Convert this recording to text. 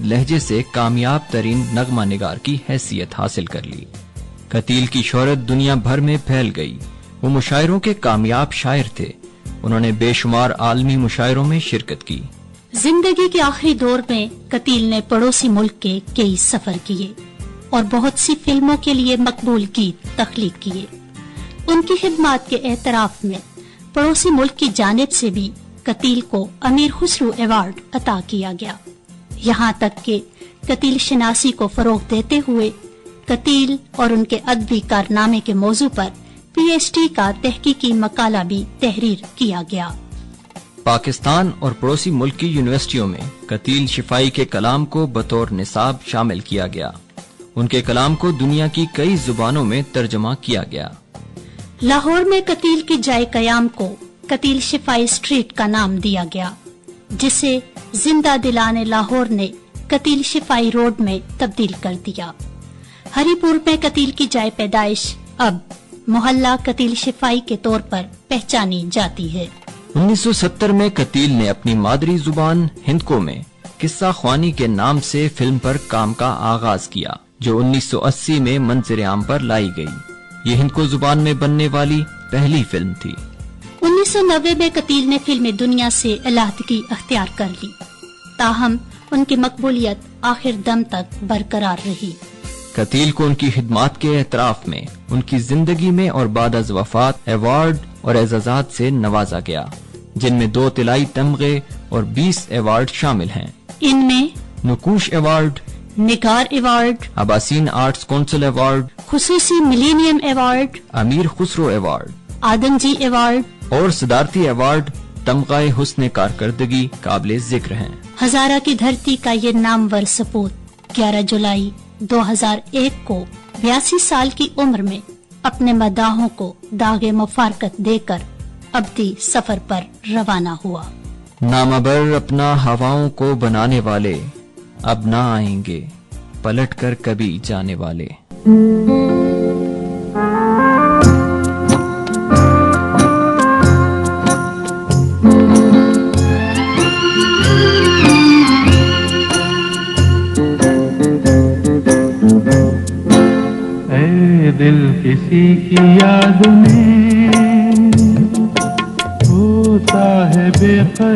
لہجے سے کامیاب ترین نغمہ نگار کی حیثیت حاصل کر لی۔ قتیل کی شہرت دنیا بھر میں پھیل گئی۔ وہ مشاعروں کے کامیاب شاعر تھے۔ انہوں نے بے شمار عالمی مشاعروں میں شرکت کی۔ زندگی کے آخری دور میں قتیل نے پڑوسی ملک کے کئی سفر کیے اور بہت سی فلموں کے لیے مقبول گیت تخلیق کیے۔ ان کی خدمات کے اعتراف میں پڑوسی ملک کی جانب سے بھی قتیل کو امیر خسرو ایوارڈ عطا کیا گیا۔ یہاں تک کہ قتیل شناسی کو فروغ دیتے ہوئے قتیل اور ان کے ادبی کارنامے کے موضوع پر PhD کا تحقیقی مقالہ بھی تحریر کیا گیا۔ پاکستان اور پڑوسی ملک کی یونیورسٹیوں میں قتیل شفائی کے کلام کو بطور نصاب شامل کیا گیا۔ ان کے کلام کو دنیا کی کئی زبانوں میں ترجمہ کیا گیا۔ لاہور میں قتیل کی جائے قیام کو قتیل شفائی اسٹریٹ کا نام دیا گیا، جسے زندہ دلان لاہور نے قتیل شفائی روڈ میں تبدیل کر دیا۔ ہری پور میں قتیل کی جائے پیدائش اب محلہ قتیل شفائی کے طور پر پہچانی جاتی ہے۔ 1970 میں قتیل نے اپنی مادری زبان ہندکو میں قصہ خوانی کے نام سے فلم پر کام کا آغاز کیا، جو 1980 میں منظر عام پر لائی گئی۔ یہ ہندکو زبان میں بننے والی پہلی فلم تھی۔ 1990 میں قتیل نے فلمی دنیا سے علیحدگی اختیار کر لی، تاہم ان کی مقبولیت آخر دم تک برقرار رہی۔ قتیل کو ان کی خدمات کے اعتراف میں ان کی زندگی میں اور بعد از وفات ایوارڈ اور اعزازات سے نوازا گیا، جن میں 2 طلائی تمغے اور 20 ایوارڈ شامل ہیں۔ ان میں نقوش ایوارڈ، نگار ایوارڈ، عباسین آرٹس کونسل ایوارڈ، خصوصی ملینیم ایوارڈ، امیر خسرو ایوارڈ، آدم جی ایوارڈ اور صدارتی ایوارڈ تمغہ حسن کارکردگی قابل ذکر ہیں۔ ہزارہ کی دھرتی کا یہ نامور سپوت 11 جولائی 2001 کو 82 سال کی عمر میں اپنے مداحوں کو داغ مفارقت دے کر ابدی سفر پر روانہ ہوا۔ نامبر اپنا ہواؤں کو بنانے والے اب نہ آئیں گے پلٹ کر کبھی جانے والے۔ اے دل کسی کی یاد میں ہوتا ہے بے قرار